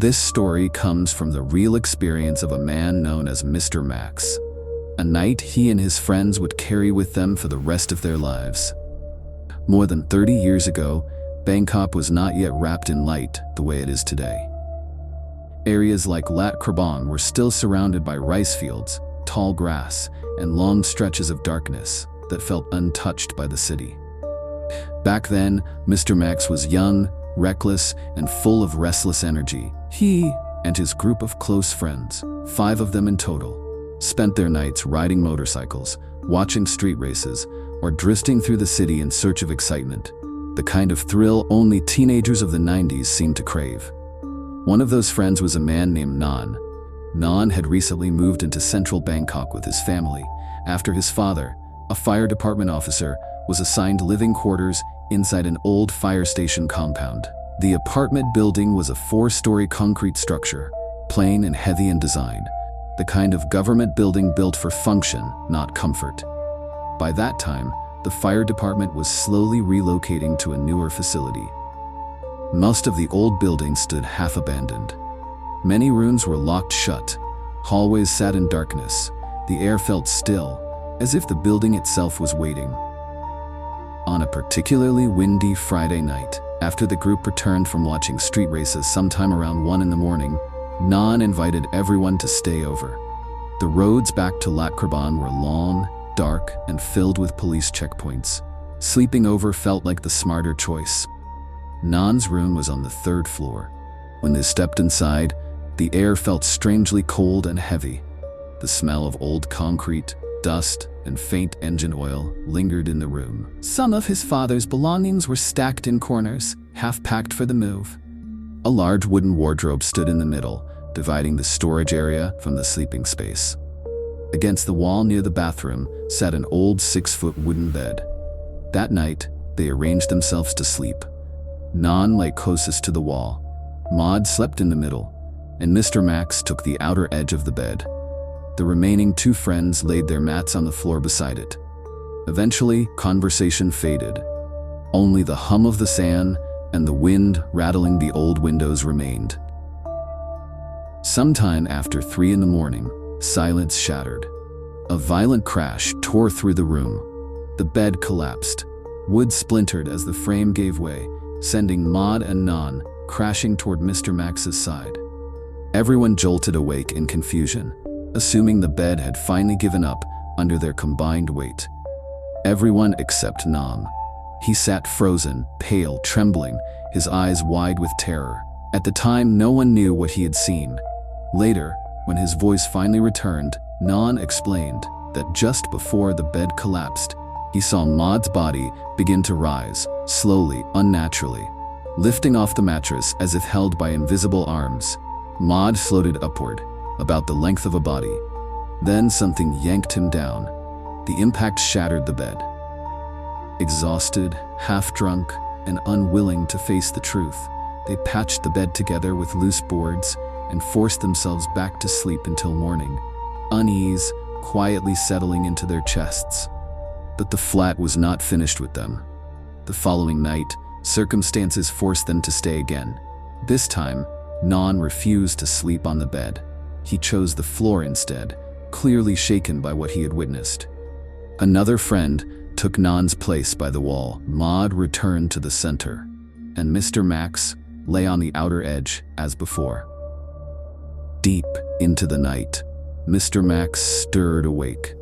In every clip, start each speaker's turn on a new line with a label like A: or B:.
A: This story comes from the real experience of a man known as Mr. Max, a night he and his friends would carry with them for the rest of their lives. More than 30 years ago, Bangkok was not yet wrapped in light the way it is today. Areas like Lat Krabang were still surrounded by rice fields, tall grass, and long stretches of darkness that felt untouched by the city. Back then, Mr. Max was young, reckless, and full of restless energy. He and his group of close friends, 5 of them in total, spent their nights riding motorcycles, watching street races, or drifting through the city in search of excitement, the kind of thrill only teenagers of the 90s seemed to crave. One of those friends was a man named Nan. Nan had recently moved into central Bangkok with his family after his father, a fire department officer, was assigned living quarters inside an old fire station compound. The apartment building was a 4-story concrete structure, plain and heavy in design, the kind of government building built for function, not comfort. By that time, the fire department was slowly relocating to a newer facility. Most of the old building stood half abandoned. Many rooms were locked shut. Hallways sat in darkness. The air felt still, as if the building itself was waiting. On a particularly windy Friday night, after the group returned from watching street races sometime around 1 in the morning, Nan invited everyone to stay over. The roads back to Lat Krabang were long, dark, and filled with police checkpoints. Sleeping over felt like the smarter choice. Nan's room was on the 3rd floor. When they stepped inside, the air felt strangely cold and heavy. The smell of old concrete, dust, and faint engine oil lingered in the room. Some of his father's belongings were stacked in corners, half-packed for the move. A large wooden wardrobe stood in the middle, dividing the storage area from the sleeping space. Against the wall near the bathroom sat an old 6-foot wooden bed. That night, they arranged themselves to sleep. Nan lay closest to the wall. Maud slept in the middle, and Mr. Max took the outer edge of the bed. The remaining 2 friends laid their mats on the floor beside it. Eventually, conversation faded. Only the hum of the sand and the wind rattling the old windows remained. Sometime after 3 in the morning, silence shattered. A violent crash tore through the room. The bed collapsed. Wood splintered as the frame gave way, sending Maud and Nan crashing toward Mr. Max's side. Everyone jolted awake in confusion, assuming the bed had finally given up under their combined weight. Everyone except Nam. He sat frozen, pale, trembling, his eyes wide with terror. At the time, no one knew what he had seen. Later, when his voice finally returned, Nan explained that just before the bed collapsed, he saw Maud's body begin to rise, slowly, unnaturally, lifting off the mattress as if held by invisible arms. Maud floated upward, about the length of a body. Then something yanked him down. The impact shattered the bed. Exhausted, half-drunk, and unwilling to face the truth, they patched the bed together with loose boards and forced themselves back to sleep until morning, unease quietly settling into their chests. But the flat was not finished with them. The following night, circumstances forced them to stay again. This time, Nan refused to sleep on the bed. He chose the floor instead, clearly shaken by what he had witnessed. Another friend took Nan's place by the wall. Maud returned to the center, and Mr. Max lay on the outer edge as before. Deep into the night, Mr. Max stirred awake.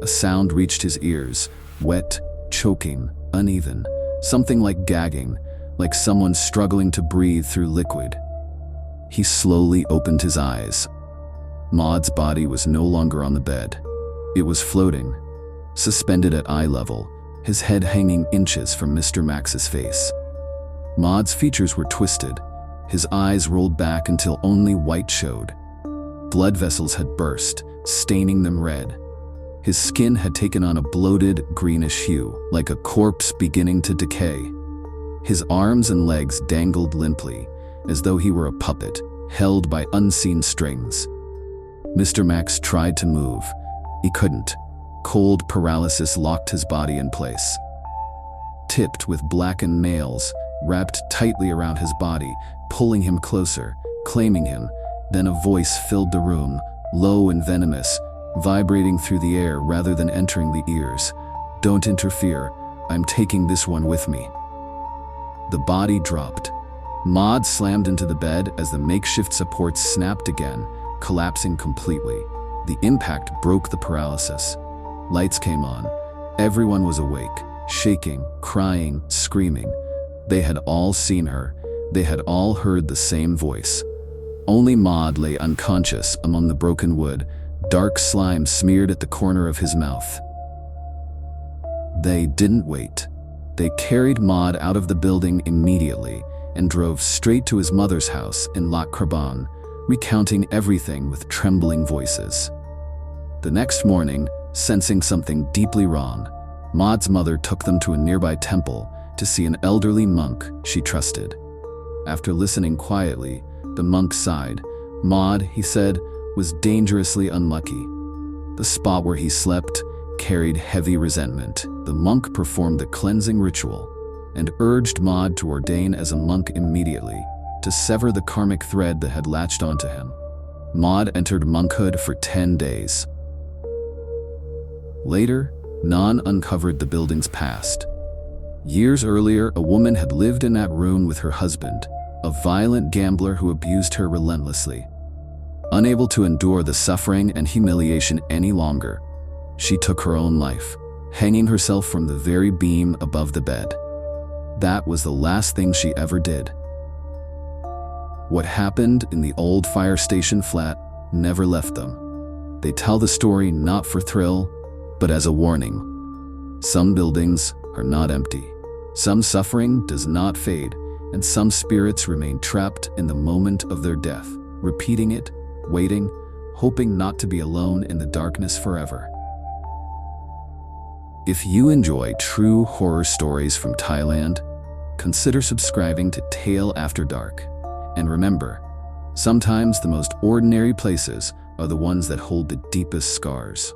A: A sound reached his ears, wet, choking, uneven, something like gagging, like someone struggling to breathe through liquid. He slowly opened his eyes. Maud's body was no longer on the bed. It was floating, suspended at eye level, his head hanging inches from Mr. Max's face. Maud's features were twisted, his eyes rolled back until only white showed. Blood vessels had burst, staining them red. His skin had taken on a bloated, greenish hue, like a corpse beginning to decay. His arms and legs dangled limply, as though he were a puppet, held by unseen strings. Mr. Max tried to move. He couldn't. Cold paralysis locked his body in place. Tipped with blackened nails, wrapped tightly around his body, pulling him closer, claiming him. Then a voice filled the room, low and venomous, vibrating through the air rather than entering the ears. "Don't interfere. I'm taking this one with me." The body dropped. Maud slammed into the bed as the makeshift supports snapped again, collapsing completely. The impact broke the paralysis. Lights came on. Everyone was awake, shaking, crying, screaming. They had all seen her. They had all heard the same voice. Only Maud lay unconscious among the broken wood, dark slime smeared at the corner of his mouth. They didn't wait. They carried Maud out of the building immediately and drove straight to his mother's house in Lac Carbon, recounting everything with trembling voices. The next morning, sensing something deeply wrong, Maud's mother took them to a nearby temple to see an elderly monk she trusted. After listening quietly, the monk sighed. Maud, he said, was dangerously unlucky. The spot where he slept carried heavy resentment. The monk performed the cleansing ritual and urged Maud to ordain as a monk immediately, to sever the karmic thread that had latched onto him. Maud entered monkhood for 10 days. Later, Nan uncovered the building's past. Years earlier, a woman had lived in that room with her husband, a violent gambler who abused her relentlessly. Unable to endure the suffering and humiliation any longer, she took her own life, hanging herself from the very beam above the bed. That was the last thing she ever did. What happened in the old fire station flat never left them. They tell the story not for thrill, but as a warning. Some buildings are not empty. Some suffering does not fade, and some spirits remain trapped in the moment of their death, repeating it, waiting, hoping not to be alone in the darkness forever. If you enjoy true horror stories from Thailand, consider subscribing to Tale After Dark. And remember, sometimes the most ordinary places are the ones that hold the deepest scars.